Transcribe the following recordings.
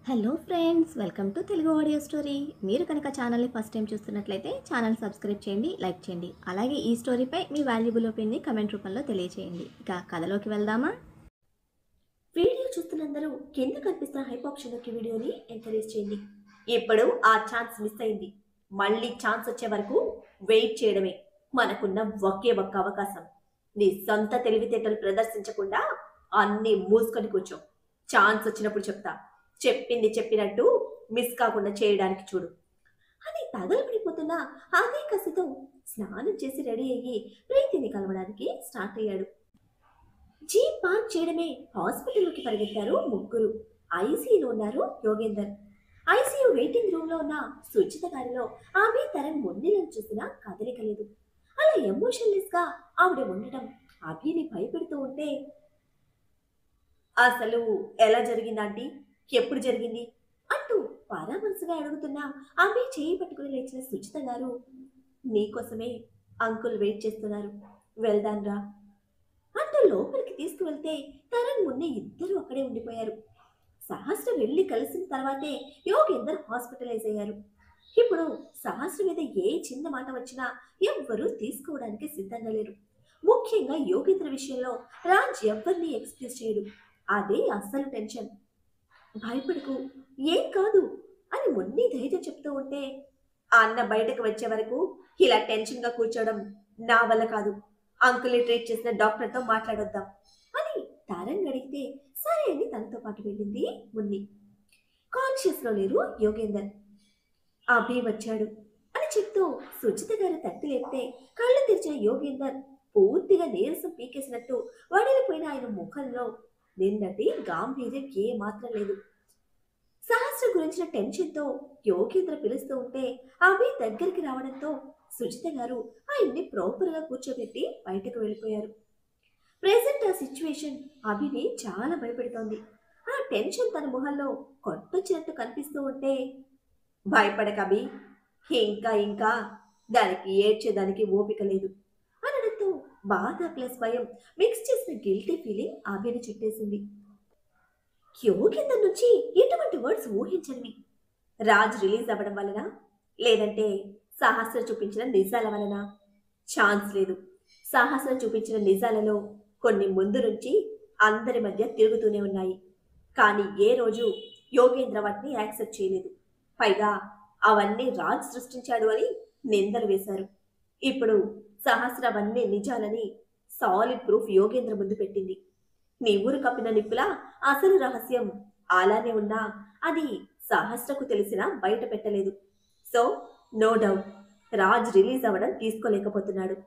Hello friends, welcome to Telugu audio story. మీరు కనుక ఛానల్ని ఫస్ట్ టైం చూస్తున్నట్లయితే ఛానల్ సబ్స్క్రైబ్ చేయండి, లైక్ చేయండి. అలాగే ఈ స్టోరీపై మీ వాల్యుబుల్ ఒపీనియన్ని కమెంట్ రూపంలో తెలియచేయండి. ఇక కథలోకి వెళ్దామా? వీడియో చూస్తున్నందరూ కింద కనిపిస్తున్న హైప్ ఆప్షన్లోకి వీడియోని ఎంకరేజ్ చేయండి. ఇప్పుడు ఆ ఛాన్స్ మిస్ అయింది. మళ్ళీ ఛాన్స్ వచ్చే వరకు వెయిట్ చేయడమే మనకున్న ఒకే ఒక్క అవకాశం. నీ సొంత తెలివితేటలు ప్రదర్శించకుండా అన్నీ మూసుకొని కూర్చో. ఛాన్స్ వచ్చినప్పుడు చెప్తా. చెప్పింది చెప్పినట్టు మిస్ కాకుండా చేయడానికి చూడు అని తగలబడిపోతున్న అదే కసితో స్నానం చేసి రెడీ అయ్యి ప్రీతిని కలవడానికి స్టార్ట్ అయ్యాడు. జీప్ పార్క్ చేయడమే హాస్పిటల్లోకి పరిగెత్తారు ముగ్గురు. ఐసీయూలో ఉన్నారు యోగేందర్. ఐసీయూ వెయిటింగ్ రూమ్ లో ఉన్న సుచిత గారిలో ఆమె తరం మొండిలను చూసినా కదలిక లేదు. అలా ఎమోషన్లెస్ గా ఆవిడ ఉండటం అభిని భయపెడుతూ ఉంటే, అసలు ఎలా జరిగిందంటే ఎప్పుడు జరిగింది అంటూ పరామర్శగా అడుగుతున్న ఆమె చేయి పట్టుకుని లేచిన సుచిత గారు, నీకోసమే అంకుల్ వెయిట్ చేస్తున్నారు, వెళ్దాన్రా అంటూ లోపలికి తీసుకువెళ్తే తరణ్ మున్నే ఇద్దరు అక్కడే ఉండిపోయారు. సహస్ర వెళ్లి కలిసిన తర్వాతే యోగేందర్ హాస్పిటలైజ్ అయ్యారు. ఇప్పుడు సహస్ర మీద ఏ చిన్న మాట వచ్చినా ఎవ్వరూ తీసుకోవడానికి సిద్ధంగా లేరు. ముఖ్యంగా యోగేంద్ర విషయంలో రాజ్ ఎవ్వరిని ఎక్స్క్యూజ్ చేయడు. అదే అస్సలు టెన్షన్. భయపడకు, ఏం కాదు అని మున్ని ధైర్యం చెప్తూ ఉంటే, ఆ అన్న బయటకు వచ్చే వరకు ఇలా టెన్షన్ గా కూర్చోవడం నా వల్ల కాదు. అంకుల్ని ట్రీట్ చేసిన డాక్టర్తో మాట్లాడొద్దాం అని తరంగ్ అడిగితే సరే అని తనతో పాటు వెళ్ళింది మున్ని. కాన్షియస్ లో లేరు యోగేందర్. అభి వచ్చాడు అని చెప్తూ సుచిత గారు తట్టి లేపితే కళ్ళు తెరిచిన యోగేందర్ పూర్తిగా నీరసం పీకేసినట్టు వడిలిపోయిన ఆయన ముఖంలో నిన్నటి గాంభీర్యం ఏ మాత్రం లేదు. సహస్ర గురించిన టెన్షన్ తో యోగేంద్ర పిలుస్తూ ఉంటే అభి దగ్గరికి రావడంతో సుచిత గారు ఆయన్ని ప్రాపర్ గా కూర్చోబెట్టి బయటకు వెళ్ళిపోయారు. ప్రెసెంట్ ఆ సిచ్యువేషన్ అభిని చాలా భయపెడుతోంది. ఆ టెన్షన్ తన మొహంలో కొట్టొచ్చినట్టు కనిపిస్తూ ఉంటే, భయపడక అభి, ఇంకా ఇంకా దానికి ఏడ్చేదానికి ఓపిక లేదు అనడంతో బాధ ప్లస్ భయం మిక్స్ చేసిన గిల్టీ ఫీలింగ్ అభిని చుట్టేసింది. యోగేందర్ నుంచి ఎటువంటి వర్డ్స్ ఊహించనివి. రాజ్ రిలీజ్ అవ్వడం వలన, లేదంటే సహస్ర చూపించిన నిజాల వలన? ఛాన్స్ లేదు. సహస్ర చూపించిన నిజాలలో కొన్ని ముందు నుంచి అందరి మధ్య తిరుగుతూనే ఉన్నాయి. కానీ ఏ రోజు యోగేంద్ర వాటిని యాక్సెప్ట్ చేయలేదు. పైగా అవన్నీ రాజ్ సృష్టించాడు అని నిందలు వేశారు. ఇప్పుడు సహస్ర అవన్నీ నిజాలని సాలిడ్ ప్రూఫ్ యోగేంద్ర ముందు పెట్టింది. నీ ఊరు కప్పిన నిప్పులా అసలు రహస్యం అలానే ఉన్నా అది సహస్రకు తెలిసినా బయట పెట్టలేదు. So no doubt Raj release అవ్వడం తీసుకోలేకపోతున్నాడు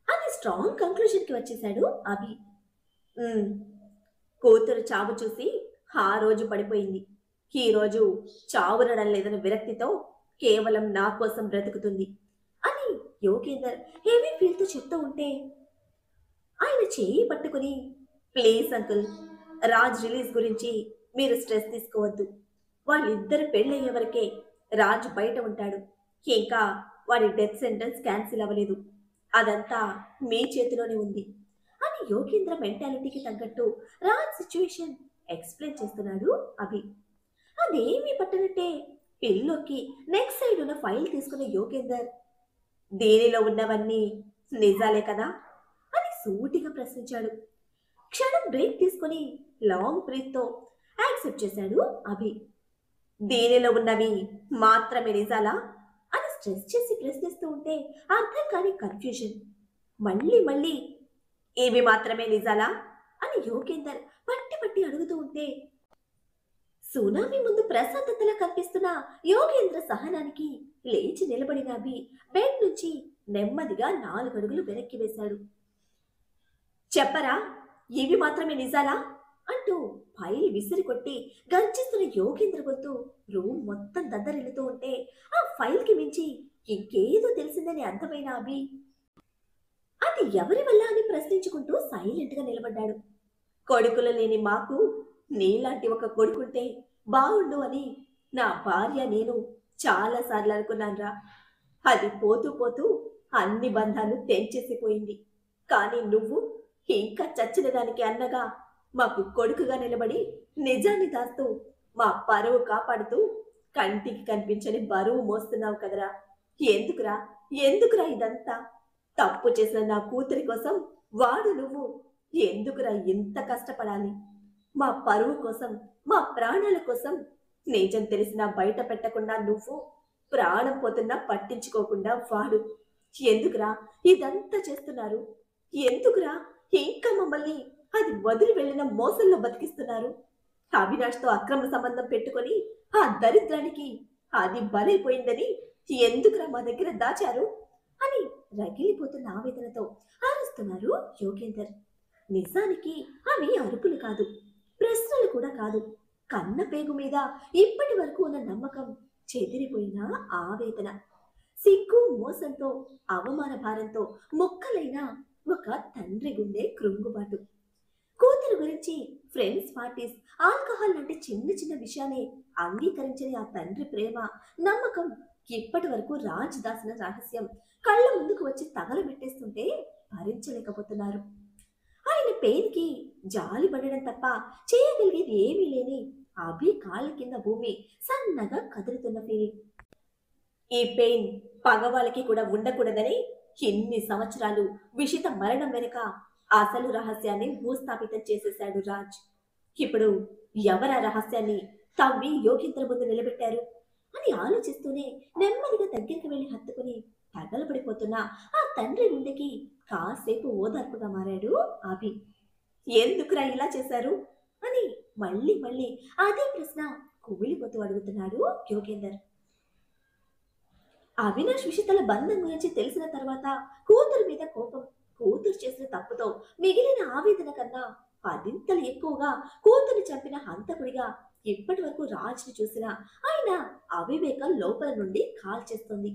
అని స్ట్రాంగ్ కంక్లూజన్ కి వచ్చేశాడు అభి. కూతురు చావు చూసి ఆ రోజు పడిపోయింది. ఈ రోజు చావునడం లేదని విరక్తితో కేవలం నా కోసం బ్రతుకుతుంది అని యోగేందర్ హెవీ ఫీల్ తో చెప్తూ ఉంటే, ఆయన చేయి పట్టుకుని, ప్లీజ్ అంకుల్, రాజ్ రిలీజ్ గురించి మీరు స్ట్రెస్ తీసుకోవద్దు. వాళ్ళిద్దరు పెళ్ళయ్యే వరకే రాజ్ బయట ఉంటాడు. ఇంకా వాడి డెత్ సెంటెన్స్ క్యాన్సిల్ అవ్వలేదు. అదంతా మీ చేతిలోనే ఉంది అని యోగేంద్ర మెంటాలిటీకి తగ్గట్టు రాజ్ సిచ్యువేషన్ ఎక్స్ప్లెయిన్ చేస్తున్నాడు అభి. అదేమీ పట్టనట్టే పిల్లోకి నెక్స్ట్ సైడ్ ఉన్న ఫైల్ తీసుకున్న యోగేందర్, దీనిలో ఉన్నవన్నీ నిజాలే కదా అని సూటిగా ప్రశ్నించాడు. క్షణం బ్రేక్ తీసుకుని లాంగ్ బ్రీత్ తో యాక్సెప్ట్ చేశాడు అభి. దీనిలో ఉన్నవి మాత్రమే నిజాలా అని స్ట్రెస్ చేసి ప్రశ్నిస్తూ ఉంటే అర్థం కాని కన్ఫ్యూజన్. మళ్ళీ మళ్ళీ ఇవి మాత్రమే నిజాలా అని యోగేందర్ పట్టి పట్టి అడుగుతూ ఉంటే, సునామీ ముందు ప్రశాంతతలా కనిపిస్తున్న యోగేంద్ర సహనానికి లేచి నిలబడిన అభి బెడ్ నుంచి నెమ్మదిగా 4 అడుగులు వెనక్కి వేశాడు. చెప్పరా, ఇవి మాత్రమే నిజాలా అంటూ ఫైల్ విసిరి కొట్టి గర్జిస్తున్న యోగేంద్ర గొంతు రూమ్ మొత్తం దద్దరిల్లుతూ ఉంటే ఆ ఫైల్ కి మించి ఇంకేదో తెలిసిందని అర్థమైన అభి అది ఎవరి వల్ల అని ప్రశ్నించుకుంటూ సైలెంట్ గా నిలబడ్డాడు. కొడుకులు లేని మాకు నీలాంటి ఒక కొడుకుంటే బాగుండు అని నా భార్య నేను చాలాసార్లు అనుకున్నాన్రా. అది పోతూ పోతూ అన్ని బంధాలు తెంచేసిపోయింది. కానీ నువ్వు ఇంకా చచ్చిన దానికి అన్నగా మాకు కొడుకుగా నిలబడి నిజాన్ని దాస్తూ మా పరువు కాపాడుతూ కంటికి కనిపించని బరువు మోస్తున్నావు కదరా. ఎందుకురా ఎందుకురా ఇదంతా? తప్పు చేసిన నా కూతురి కోసం వాడు నువ్వు ఎందుకురా ఇంత కష్టపడాలి? మా పరువు కోసం, మా ప్రాణాల కోసం నిజం తెలిసినా బయట పెట్టకుండా నువ్వు, ప్రాణం పోతున్నా పట్టించుకోకుండా వాడు. ఎందుకురా ఇదంతా చేస్తున్నారు? ఎందుకురా ఇంకా మమ్మల్ని అది వదిలి వెళ్ళిన మోసంలో బతికిస్తున్నారు? అవినాష్తో అక్రమ సంబంధం పెట్టుకొని ఆ దరిద్రానికి అది బలైపోయిందని ఎందుకురా మా దగ్గర దాచారు అని రగిలిపోతున్న ఆవేదనతో అరుస్తున్నారు యోగేందర్. నిజానికి అవి అరుపులు కాదు, ప్రశ్నలు కూడా కాదు. కన్న పేగు మీద ఇప్పటి వరకు ఉన్న నమ్మకం చెదిరిపోయిన ఆవేదన, సిగ్గు మోసంతో, అవమాన భారంతో మొక్కలైన ఒక తండ్రి గుండె కృంగుబాటు. కూతురు గురించి ఫ్రెండ్స్, పార్టీస్, ఆల్కహాల్ లాంటి చిన్న చిన్న విషయాలే అంగీకరించని ఆ తండ్రి ప్రేమ, నమ్మకం ఇప్పటి వరకు రాజ్ దాసిన రహస్యం కళ్ళ ముందుకు వచ్చి తగలబెట్టేస్తుంటే భరించలేకపోతున్నారు. ఆయన పెయిన్కి జాలి పడడం తప్ప చేయగలిగేది ఏమీ లేని అభి కాళ్ళ కింద భూమి సన్నగా కదులుతున్న ఫీలింగ్. ఈ పెయిన్ పగవాళ్ళకి కూడా ఉండకూడదని ఇన్ని సంవత్సరాలు విషిత మరణం వెనుక అసలు రహస్యాన్ని భూస్థాపితం చేసేశాడు రాజ్. ఇప్పుడు ఎవరా రహస్యాన్ని తవ్వి యోగేంద్ర ముందు నిలబెట్టారు అని ఆలోచిస్తూనే నెమ్మదిగా దగ్గరికి వెళ్లి హత్తుకుని తగలబడిపోతున్న ఆ తండ్రి గుండెకి కాసేపు ఓదార్పుగా మారాడు అభి. ఎందుకురా ఇలా చేశారు అని మళ్ళీ మళ్ళీ అదే ప్రశ్న కుమిలిపోతూ అడుగుతున్నాడు యోగేందర్. అవినాష్ విషితల బంధం గురించి తెలిసిన తర్వాత కూతురు మీద కోపం, కూతురు చేసిన తప్పుతో మిగిలిన ఆవేదన కన్నా పదింతలు ఎక్కువగా కూతురు చంపిన హంతకుడిగా ఇప్పటి వరకు రాజ్ని చూసిన ఆయన అవివేకం లోపల నుండి కాల్చేస్తుంది.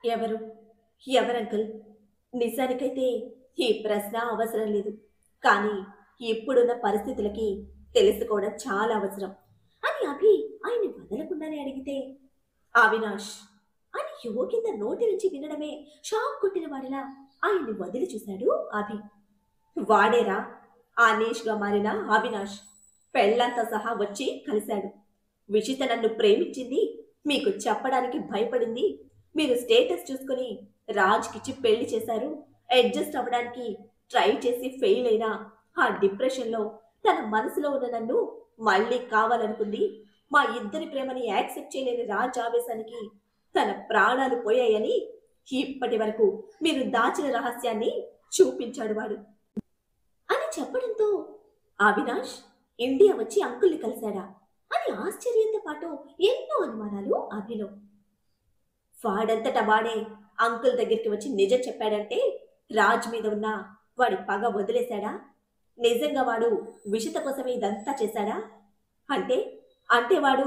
ఎవరు ఎవరంకుల్? నిజానికైతే ఈ ప్రశ్న అవసరం లేదు, కానీ ఇప్పుడున్న పరిస్థితులకి తెలుసుకోవడం చాలా అవసరం అని అభి ఆయన్ని వదలకుండానే అడిగితే, అవినాష్ అని యోగేందర్ నోటి నుంచి వినడమే షాక్ కొట్టిన వాడిలా ఆయన్ని వదిలి చూశాడు అభి. వాడేరా అనీష్గా మారిన అవినాష్. పెళ్లంతా సహా వచ్చి కలిశాడు. విషిత నన్ను ప్రేమించింది మీకు చెప్పడానికి భయపడింది. మీరు స్టేటస్ చూసుకుని రాజ్కిచ్చి పెళ్లి చేశారు. అడ్జస్ట్ అవ్వడానికి ట్రై చేసి ఫెయిల్ అయినా ఆ డిప్రెషన్లో తన మనసులో ఉన్న నన్ను మళ్ళీ కావాలనుకుంది. మా ఇద్దరి ప్రేమని యాక్సెప్ట్ చేయలేని రాజ్ ఆవేశానికి తన ప్రాణాలు పోయాయని ఇప్పటి వరకు మీరు దాచిన రహస్యాన్ని చూపించాడు వాడు అని చెప్పడంతో, అవినాష్ ఇండియా వచ్చి అంకుల్ని కలిశాడా అని ఆశ్చర్యంతో పాటు ఎన్నో అనుమానాలు అభిలో. వాడంతట వాడే అంకుల్ దగ్గరికి వచ్చి నిజం చెప్పాడంటే రాజ్ మీద ఉన్న వాడి పగ వదిలేశాడా? నిజంగా వాడు విషిత కోసమే ఇదంతా చేశాడా? అంటే అంటే వాడు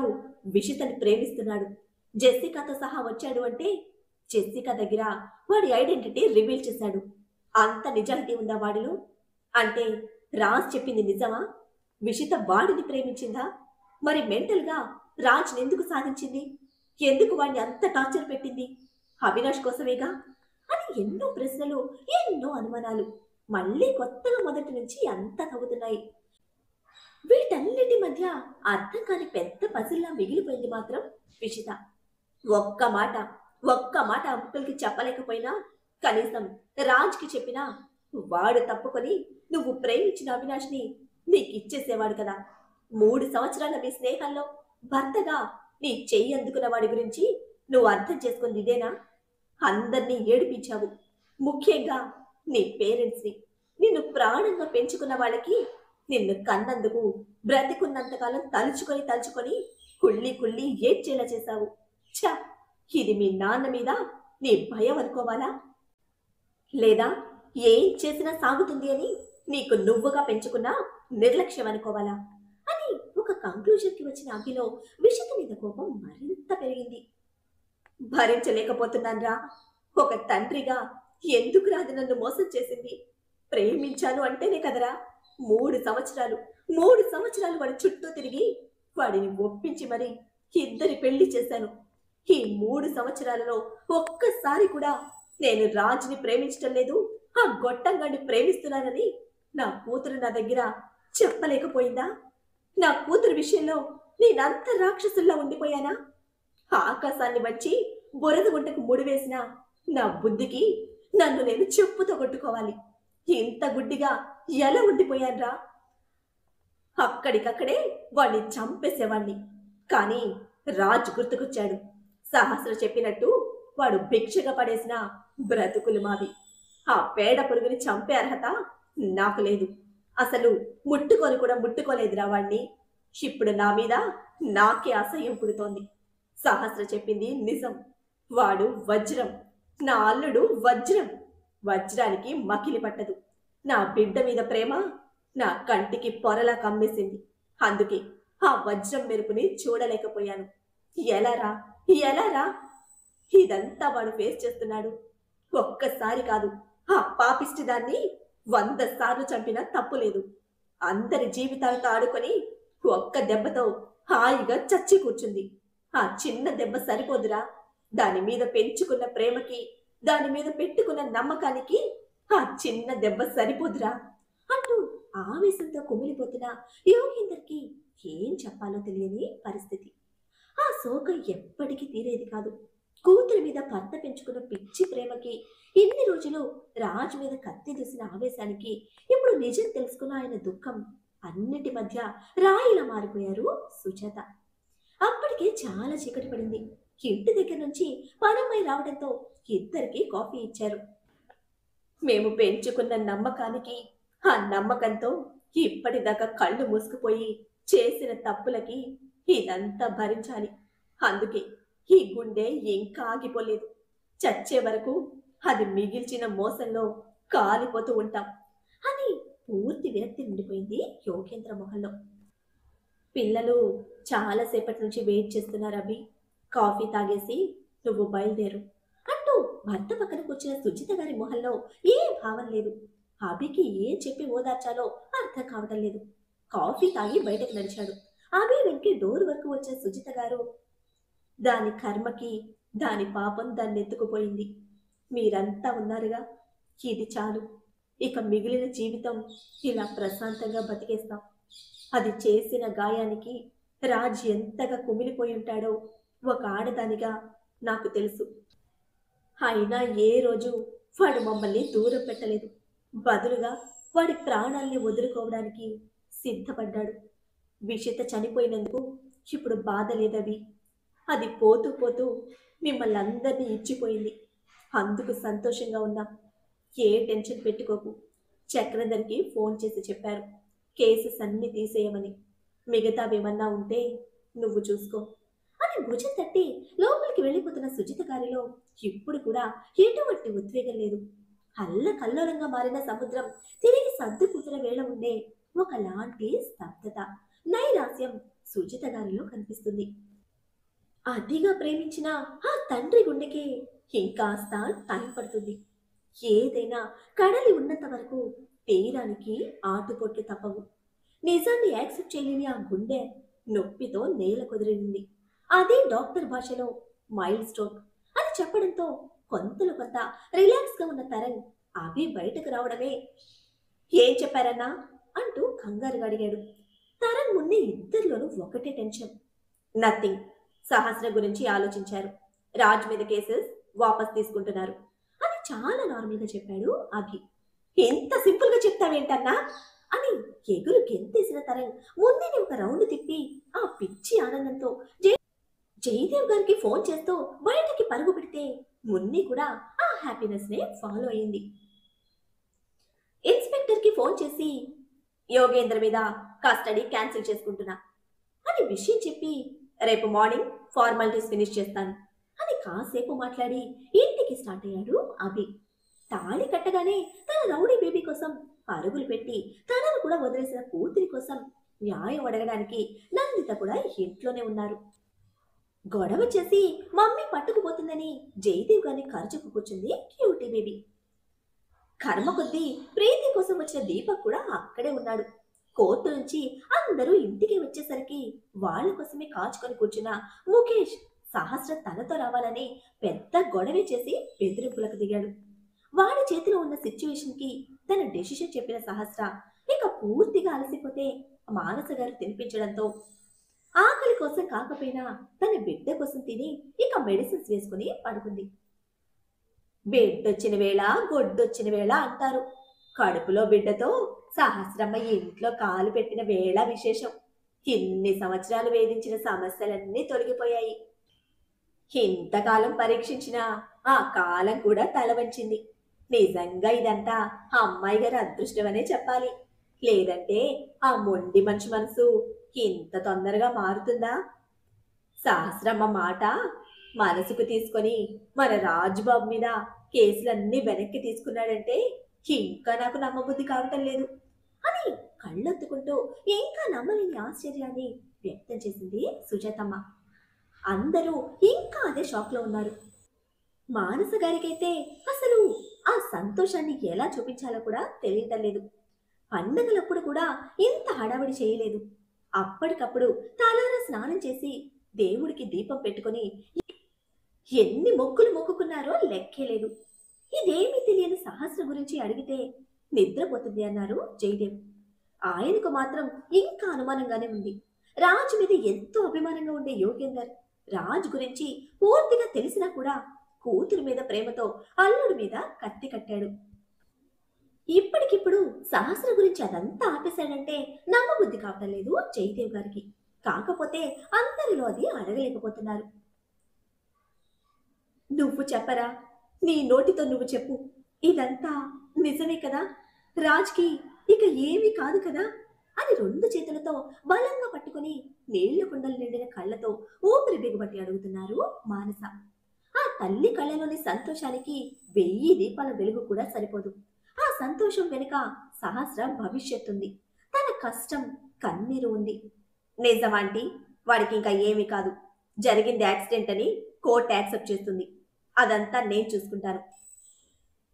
విషితని ప్రేమిస్తున్నాడు. జెస్సికాతో సహా వచ్చాడు అంటే జెస్సికా దగ్గర వాడి ఐడెంటిటీ రివీల్ చేశాడు. అంత నిజాయితీ ఉందా వాడిలో? అంటే రాజ్ చెప్పింది నిజమా? విషిత వాడిని ప్రేమించిందా? మరి మెంటల్గా రాజ్ని ఎందుకు సాధించింది? ఎందుకు వాడిని అంత టార్చర్ పెట్టింది? అవినాష్ కోసమేగా అని ఎన్నో ప్రశ్నలు, ఎన్నో అనుమానాలు మళ్ళీ కొత్తగా మొదటి నుంచి అంతా తవ్వుతున్నాయి. వీటన్నిటి మధ్య అర్థం కాని పెద్ద పజిల్లా మిగిలిపోయింది మాత్రం విషిత. ఒక్క మాట అంకుల్కి చెప్పలేకపోయినా కనీసం రాజ్కి చెప్పినా వాడు తప్పుకొని నువ్వు ప్రేమించిన అవినాష్ని నీకు ఇచ్చేసేవాడు కదా. 3 సంవత్సరాల మీ స్నేహంలో భర్తగా నీ చెయ్యి అందుకున్న వాడి గురించి నువ్వు అర్థం చేసుకుంది ఇదేనా? అందరినీ ఏడిపించావు, ముఖ్యంగా నీ పేరెంట్స్ని. నిన్ను ప్రాణంగా పెంచుకున్న వాళ్ళకి నిన్ను కన్నందుకు బ్రతికున్నంతకాలం తలుచుకొని కుళ్ళి ఏడ్చేలా చేశావు. ఛా, ఇది మీ నాన్న మీద నీ భయం అనుకోవాలా? లేదా ఏం చేసినా సాగుతుంది అని నీకు నువ్వుగా పెంచుకున్న నిర్లక్ష్యం అనుకోవాలా అని ఒక కంక్లూజన్కి వచ్చిన అభిలో విషిత మీద కోపం మరింత పెరిగింది. భరించలేకపోతున్నాన్రా. ఒక తండ్రిగా ఎందుకు రాదు నన్ను మోసం చేసింది? ప్రేమించాను అంటేనే కదరా 3 సంవత్సరాలు వాడి చుట్టూ తిరిగి వాడిని ఒప్పించి మరి ఇద్దరి పెళ్లి చేశాను. ఈ 3 సంవత్సరాలలో ఒక్కసారి కూడా నేను రాజుని ప్రేమించటం లేదు, ఆ గొట్టంగాన్ని ప్రేమిస్తున్నానని నా కూతురు నా దగ్గర చెప్పలేకపోయిందా? నా కూతురు విషయంలో నేనంత రాక్షసుల్లా ఉండిపోయానా? ఆకాశాన్ని వచ్చి బురద గుంటకు ముడివేసిన నా బుద్ధికి నన్ను నేను చెప్పుతో కొట్టుకోవాలి. ఇంత గుడ్డిగా ఎలా ఉండిపోయాన్రా? అక్కడికక్కడే వాణ్ణి చంపేసేవాణ్ణి. కానీ రాజ్ గుర్తుకొచ్చాడు. సహస్ర చెప్పినట్టు వాడు భిక్షగా పడేసిన బ్రతుకులు మావి. ఆ పేడ పురుగుని చంపే అర్హత నాకు లేదు. అసలు ముట్టుకొని కూడా ముట్టుకోలేదురా వాణ్ణి. ఇప్పుడు నా మీద నాకే అసహ్యం పుడుతోంది. సహస్ర చెప్పింది నిజం. వాడు వజ్రం, నా అల్లుడు వజ్రం. వజ్రానికి మకిలి పట్టదు. నా బిడ్డ మీద ప్రేమ నా కంటికి పొరలా కమ్మేసింది. అందుకే ఆ వజ్రం మెరుపుని చూడలేకపోయాను. ఎలారా ఎలారా? ఇదంతా వాడు ఫేస్ చేస్తున్నాడు. ఒక్కసారి కాదు, ఆ పాపిష్టి దాన్ని 100 సార్లు చంపినా తప్పులేదు. అందరి జీవితాలతో ఆడుకొని ఒక్క దెబ్బతో హాయిగా చచ్చి కూర్చుంది. ఆ చిన్న దెబ్బ సరిపోదురా? దాని మీద పెంచుకున్న ప్రేమకి, దాని మీద పెట్టుకున్న నమ్మకానికి ఆ చిన్న దెబ్బ సరిపోదురా అంటూ ఆవేశంతో కుమిలిపోతున్న యోగేందర్కి ఏం చెప్పాలో తెలియని పరిస్థితి. ఆ శోకం ఎప్పటికీ తీరేది కాదు. కూతురి మీద భర్త పెంచుకున్న పిచ్చి ప్రేమకి, ఇన్ని రోజులు రాజు మీద కత్తి దూసిన ఆవేశానికి, ఇప్పుడు నిజం తెలుసుకున్న ఆయన దుఃఖం అన్నిటి మధ్య రాయిలా మారిపోయారు సుజాత. అప్పటికే చాలా చీకటి పడింది. ఇంటి దగ్గర నుంచి పనమ్మాయి రావడంతో ఇద్దరికి కాఫీ ఇచ్చారు. మేము పెంచుకున్న నమ్మకానికి, ఆ నమ్మకంతో ఇప్పటిదాకా కళ్ళు మూసుకుపోయి చేసిన తప్పులకి ఇదంతా భరించాలి. అందుకే ఈ గుండె ఇంకా ఆగిపోలేదు. చచ్చే వరకు అది మిగిల్చిన మోసంలో కాలిపోతూ ఉంటాం అని పూర్తి విరక్తి నిండిపోయింది యోగేంద్ర మొహంలో. పిల్లలు చాలాసేపటి నుంచి వెయిట్ చేస్తున్నారు అభి. కాఫీ తాగేసి నువ్వు బయలుదేరు అంటూ భర్త పక్కన కూర్చున్న సుజిత గారి మొహంలో ఏ భావం లేదు. అభికి ఏం చెప్పి ఓదార్చాలో అర్థం కావటం లేదు. కాఫీ తాగి బయటకు నడిచాడు. అభి వెనక్కి డోర్ వరకు వచ్చిన సుజిత గారు, దాని కర్మకి దాని పాపం దాన్ని ఎత్తుకుపోయింది. మీరంతా ఉన్నారుగా, ఇది చాలు. ఇక మిగిలిన జీవితం ఇలా ప్రశాంతంగా బతికేస్తాం. అది చేసిన గాయానికి రాజ్ ఎంతగా కుమిలిపోయి ఉంటాడో ఒక ఆడదానిగా నాకు తెలుసు. అయినా ఏ రోజు వాడు మమ్మల్ని దూరం పెట్టలేదు. బదులుగా వాడి ప్రాణాల్ని వదులుకోవడానికి సిద్ధపడ్డాడు. విషిత చనిపోయినందుకు ఇప్పుడు బాధ లేదవి. అది పోతూ పోతూ మిమ్మల్ని అందరినీ ఇచ్చిపోయింది. అందుకు సంతోషంగా ఉన్నాం. ఏ టెన్షన్ పెట్టుకోకు. చక్రధర్కి ఫోన్ చేసి చెప్పారు కేసెస్ అన్ని తీసేయమని. మిగతావేమన్నా ఉంటే నువ్వు చూసుకో అని భుజం తట్టి లోపలికి వెళ్ళిపోతున్న సుజిత గారిలో ఇప్పుడు కూడా ఎటువంటి ఉద్వేగం లేదు. కల్లోలంగా మారిన సముద్రం తిరిగి సర్దుకుతున్న వేళ ఉండే ఒకలాంటి స్తబ్దత, నైరాస్యం సుజిత గారిలో కనిపిస్తుంది. అతిగా ప్రేమించిన ఆ తండ్రి గుండెకి ఇంకాస్త టైం పడుతుంది. ఏదైనా కడలి ఉన్నంత వరకు తీరానికి ఆటుపోట్లు తప్పవు. నిజాన్ని యాక్సెప్ట్ చేయలేని ఆ గుండె నొప్పితో నేల కుదిరింది. అదే డాక్టర్ భాషలో మైల్డ్ స్ట్రోక్ అని చెప్పడంతో కొంతలో కొంత రిలాక్స్గా ఉన్న తరంగ్ అవి బయటకు రావడమే. ఏం చెప్పారన్నా అంటూ కంగారుగా అడిగాడు. తరంగ్ ముందే ఇద్దరిలోనూ ఒకటే టెన్షన్. నథింగ్. సహస్ర గురించి ఆలోచించారు. రాజ్ మీద కేసెస్ వాపస్ తీసుకుంటున్నారు అని చాలా నార్మల్గా చెప్పాడు అభి. ఎంత సింపుల్గా చెప్తావేంటన్నా అని ఎగురు గెంతేసిన తరంగ్ ముందే ఒక రౌండ్ తిప్పి ఆ పిచ్చి ఆనందంతో జయదేవ్ గారికి ఫోన్ చేస్తూ బయటికి పరుగు పెడితే మున్ని కూడా ఆ హ్యాపీనెస్ నే ఫాలో అయింది. ఇన్స్పెక్టర్ కి ఫోన్ చేసి యోగేంద్ర మీద కస్టడీ క్యాన్సిల్ చేసుకుంటున్నా అని విషయం చెప్పి రేపు మార్నింగ్ ఫార్మాలిటీస్ ఫినిష్ చేస్తాను అని కాసేపు మాట్లాడి ఇంటికి స్టార్ట్ అయ్యాడు అభి. తాళి కట్టగానే తన రౌడీ బేబీ కోసం పరుగులు పెట్టి తనను కూడా వదిలేసిన కూతురి కోసం న్యాయం అడగడానికి నందిత కూడా ఇంట్లోనే ఉన్నారు. గొడవ చేసి మమ్మీ పట్టుకుపోతుందని జయదేవ్ గారిని ఖర్చుకు కూర్చుంది క్యూటీ బేబీ. కర్మ కొద్దీ ప్రీతి కోసం వచ్చిన దీపక్ కూడా అక్కడే ఉన్నాడు. కోర్టు నుంచి అందరూ ఇంటికి వచ్చేసరికి వాళ్ళ కోసమే కాచుకొని కూర్చున్న ముఖేష్ సహస్ర తనతో రావాలని పెద్ద గొడవ చేసి బెదిరింపులకు దిగాడు. వాడి చేతిలో ఉన్న సిచ్యువేషన్ కి తన డెసిషన్ చెప్పిన సహస్ర ఇక పూర్తిగా అలసిపోతే మానస గారు తినిపించడంతో ఆకలి కోసం కాకపోయినా తన బిడ్డ కోసం తిని ఇక మెడిసిన్స్ వేసుకుని పడుకుంది. బిడ్డొచ్చిన వేళ గొడ్డొచ్చిన వేళ అంటారు. కడుపులో బిడ్డతో సహస్రమ్మ ఇంట్లో కాలు పెట్టిన వేళ విశేషం. ఇన్ని సంవత్సరాలు వేధించిన సమస్యలన్నీ తొలగిపోయాయి. ఇంతకాలం పరీక్షించిన ఆ కాలం కూడా తల వంచింది. నిజంగా ఇదంతా ఆ అమ్మాయి గారి అదృష్టమనే చెప్పాలి. లేదంటే ఆ మొండి మనిషి మనసు ఇంత తొందరగా మారుతుందా? సహస్రమ్మ మాట మనసుకు తీసుకొని మన రాజుబాబు మీద కేసులన్నీ వెనక్కి తీసుకున్నాడంటే ఇంకా నాకు నమ్మబుద్ధి కావటం లేదు అని కళ్ళొత్తుకుంటూ ఇంకా నమ్మలేని ఆశ్చర్యాన్ని వ్యక్తం చేసింది సుజాతమ్మ. అందరూ ఇంకా అదే షాక్లో ఉన్నారు. మానస గారికైతే అసలు ఆ సంతోషాన్ని ఎలా చూపించాలో కూడా తెలియటం లేదు. పండగలప్పుడు కూడా ఇంత హడావిడి చేయలేదు. అప్పటికప్పుడు తలారా స్నానం చేసి దేవుడికి దీపం పెట్టుకొని ఎన్ని మొక్కులు మొక్కుకున్నారో లెక్కే లేదు. ఇదేమీ తెలియని సహస్ర గురించి అడిగితే నిద్రపోతుంది అన్నారు జయదేవ్. ఆయనకు మాత్రం ఇంకా అనుమానంగానే ఉంది. రాజు మీద ఎంతో అభిమానంగా ఉండే యోగేందర్ రాజు గురించి పూర్తిగా తెలిసినా కూడా కూతురు మీద ప్రేమతో అల్లుడి మీద కత్తి కట్టాడు. ఇప్పటికిప్పుడు సహస్ర గురించి అదంతా ఆపేశాడంటే నమ్మబుద్ధి కావటం లేదు జయదేవ్ గారికి. కాకపోతే అందరిలో అది అడగలేకపోతున్నారు. నువ్వు చెప్పరా, నీ నోటితో నువ్వు చెప్పు, ఇదంతా నిజమే కదా? రాజ్కి ఇక ఏమీ కాదు కదా అని రెండు చేతులతో బలంగా పట్టుకుని నీళ్ల కుండలు నిండిన కళ్ళతో ఊపిరి బిగబట్టి అడుగుతున్నారు మానస. ఆ తల్లి కళ్ళలోని సంతోషానికి 1000 దీపాల వెలుగు కూడా సరిపోదు. ఆ సంతోషం వెనుక సహస్ర భవిష్యత్తుంది, తన కష్టం కన్నీరు ఉంది. నిజమాంటీ, వాడికి ఇంకా ఏమీ కాదు. జరిగింది యాక్సిడెంట్ అని కోర్టు యాక్సెప్ట్ చేస్తుంది. అదంతా నేను చూసుకుంటాను.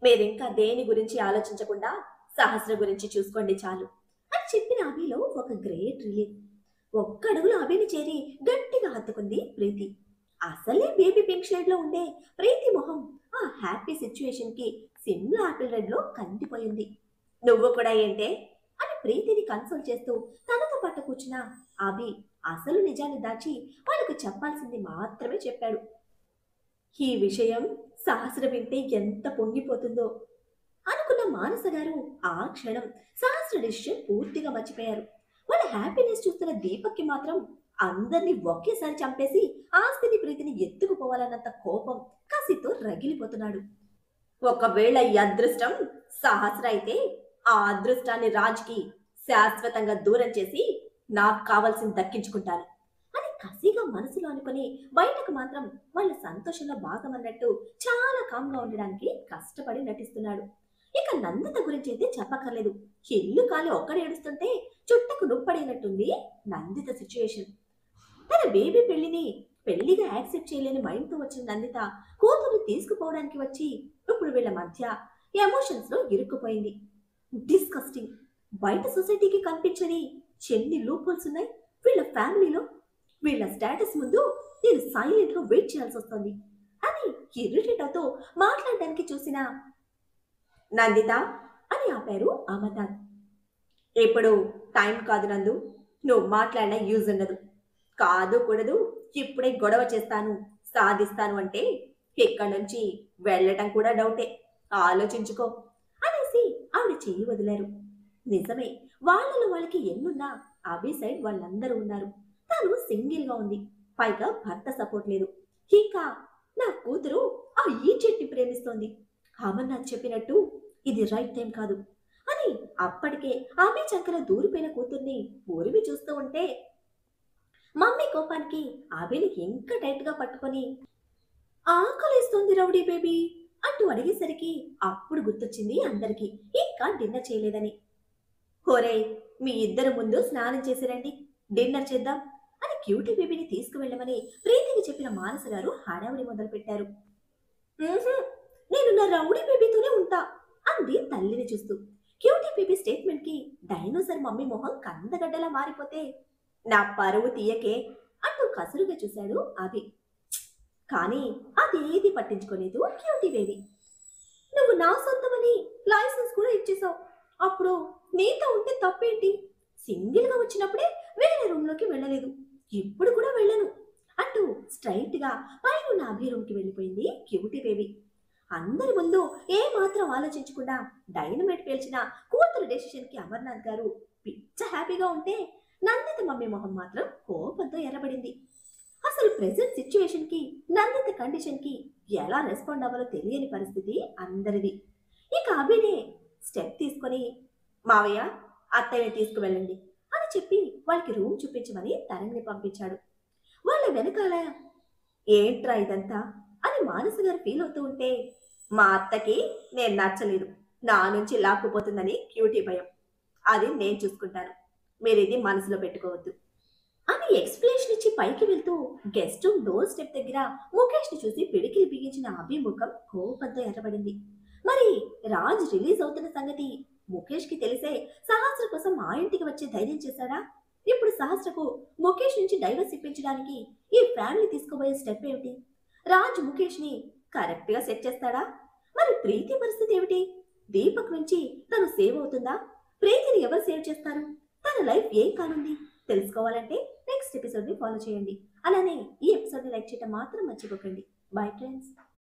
మీరింకా దేని గురించి ఆలోచించకుండా సహస్ర గురించి చూసుకోండి చాలు అని చెప్పిన అభిలో ఒక గ్రేట్ రిలీఫ్. ఒక్కడుగులో అభిని చేరి గట్టిగా హత్తుకుంది ప్రీతి. అసలే బేబీ పింక్ షేడ్ లో ఉండే ప్రీతి మొహం ఆ హ్యాపీ సిచ్యువేషన్ కి సిమ్లా ఆపిల్ రెడ్ లో కందిపోయింది. నువ్వు కూడా ఏంటే అని ప్రీతిని కన్సోల్ చేస్తూ తనతో పాటు కూర్చున్న అభి అసలు నిజాన్ని దాచి వాళ్ళకు చెప్పాల్సింది మాత్రమే చెప్పాడు. ఈ విషయం సహస్ర వింటే ఎంత పొంగిపోతుందో అనుకున్న మానస గారు ఆ క్షణం సహస్ర డిసిషన్ పూర్తిగా మర్చిపోయారు. వాళ్ళ హ్యాపీనెస్ చూస్తున్న దీపక్కి మాత్రం అందరినీ ఒకేసారి చంపేసి ఆస్తిని ప్రీతిని ఎత్తుకుపోవాలన్నంత కోపం కసితో రగిలిపోతున్నాడు. ఒకవేళ ఈ అదృష్టం సహస్ర అయితే ఆ అదృష్టాన్ని రాజ్కి శాశ్వతంగా దూరం చేసి నాకు కావాల్సింది దక్కించుకుంటాను అని కసిగా మనసులో అనుకుని బయటకు మాత్రం వాళ్ళ సంతోషంలో భాగమన్నట్టు చాలా కామ్గా ఉండడానికి కష్టపడి నటిస్తున్నాడు. ఇక నందిత గురించి అయితే చెప్పక్కర్లేదు. ఇల్లు కాలి ఒక్కడే ఏడుస్తుంటే చుట్టకు నొప్పడినట్టుంది నందిత సిచ్యువేషన్. తన బేబీ పెళ్లిగా యాక్సెప్ట్ చేయలేని మైండ్తో వచ్చిన నందిత కూతురు తీసుకుపోవడానికి వచ్చి ఇప్పుడు వీళ్ళ మధ్య ఎమోషన్స్ లో ఇరుక్కుపోయింది. డిస్కస్టింగ్. బయట సొసైటీకి కనిపించని ఎన్ని లూప్హోల్స్ ఉన్నాయి వీళ్ళ ఫ్యామిలీలో. వీళ్ళ స్టేటస్ ముందు నేను సైలెంట్ గా వెయిట్ చేయాల్సి వస్తుంది అని ఇరిటేట్ అవుతూ మాట్లాడడానికి చూసిన నందిత అని ఆపారు అమర్నాథ్. ఇప్పుడు టైం కాదు నందు, నువ్వు మాట్లాడినా యూజ్ ఉండదు. కాదు కూడదు, ఇప్పుడే గొడవ చేస్తాను సాధిస్తాను అంటే ఇక్కడి నుంచి వెళ్ళటం కూడా డౌటే, ఆలోచించుకో అనేసి ఆవిడ చెయ్యి వదిలారు. నిజమే, వాళ్ళలో వాళ్ళకి ఎన్నున్నా అభి సైడ్ వాళ్ళందరూ ఉన్నారు. తను సింగిల్ గా ఉంది, పైగా భర్త సపోర్ట్ లేదు. ఇంకా నా కూతురు ఆ ఈ చెట్టుని ప్రేమిస్తోంది. అమర్నాథ్ చెప్పినట్టు ఇది రైట్ టైం కాదు అని అప్పటికే అభి చక్కర దూరిపోయిన కూతుర్ని ఊరిమి చూస్తూ ఉంటే మమ్మీ కోపానికి అభిని ఇంకా టైట్ గా పట్టుకొని ఆకలిస్తుంది రౌడీ బేబీ అంటూ అడిగేసరికి అప్పుడు గుర్తొచ్చింది అందరికి ఇంకా డిన్నర్ చేయలేదని. హోరే, మీ ఇద్దరు ముందు స్నానం చేసిరండి, డిన్నర్ చేద్దాం అని క్యూటీ బేబీని తీసుకువెళ్ళమని ప్రీతికి చెప్పిన మానస గారు హడావిడి మొదలు పెట్టారు. నేను నా రౌడీ బేబీతోనే ఉంటా అంది తల్లిని చూస్తూ. క్యూటీ బేబీ స్టేట్మెంట్ కి డైనోసర్ మమ్మీ మొహం కందగడ్డలా మారిపోతే నా పరువు తీయకే అంటూ కసురుగా చూశాడు అభి. కానీ అదేది పట్టించుకోలేదు క్యూటీ బేబీ. నువ్వు నా సొంతమని లైసెన్స్ కూడా ఇచ్చేసావు, అప్పుడు నీతో ఉంటే తప్పేంటి? సింగిల్గా వచ్చినప్పుడే వేరే రూమ్లోకి వెళ్ళలేదు, ఇప్పుడు కూడా వెళ్ళను అంటూ స్ట్రైట్గా పైన అభి రూమ్కి వెళ్ళిపోయింది క్యూటీ బేబీ. అందరి ముందు ఏ మాత్రం ఆలోచించకుండా డైనమైట్ పేల్చిన కూతురు డెసిషన్కి అమర్నాథ్ గారు పిచ్చ హ్యాపీగా ఉంటే, నందిత మమ్మీ మొహం మాత్రం కోపంతో ఎర్రబడింది. అసలు ప్రెసెంట్ సిచ్యువేషన్ కి, నందిత కండిషన్ కి ఎలా రెస్పాండ్ అవ్వాలో తెలియని పరిస్థితి అందరిది. ఇక అభినే స్టెప్ తీసుకొని, మావయ్య అత్తయ్యని తీసుకువెళ్ళండి అని చెప్పి వాళ్ళకి రూమ్ చూపించమని తరంగిని పంపించాడు. వాళ్ళ వెనకాల ఏంట్రా ఇదంతా అని మానస గారు ఫీల్ అవుతూ ఉంటే, మా అత్తకి నేను నచ్చలేదు, నా నుంచి లాక్కుపోతుందని క్యూటీ భయం, అది నేను చూసుకుంటాను, మీరు ఇది మనసులో పెట్టుకోవద్దు అని ఎక్స్ప్లెనేషన్ ఇచ్చి పైకి వెళ్తూ గెస్ట్ రూమ్ డోర్ స్టెప్ దగ్గర ముఖేష్ ని చూసి పిడికిలి బిగించిన అభి ముఖం కోపంతో ఎర్రబడింది. మరి రాజ్ రిలీజ్ అవుతున్న సంగతి ముఖేష్ కి తెలిసే సహస్ర కోసం ఆ ఇంటికి వచ్చే ధైర్యం చేశాడా? ఇప్పుడు సహస్రకు ముఖేష్ నుంచి డైవర్స్ ఇప్పించడానికి ఈ ఫ్యామిలీ తీసుకోబోయే స్టెప్ ఏమిటి? రాజ్ ముఖేష్ ని కరెక్ట్ గా సెట్ చేస్తాడా? మరి ప్రీతి పరిస్థితి ఏమిటి? దీపక్ నుంచి తను సేవ్ అవుతుందా? ప్రీతిని ఎవరు సేవ్ చేస్తారు? తన లైఫ్ ఏం కానుంది? తెలుసుకోవాలంటే నెక్స్ట్ ఎపిసోడ్ ని ఫాలో చేయండి. అలానే ఈ ఎపిసోడ్ ని లైక్ చేయడం మాత్రం మర్చిపోకండి. Bye friends.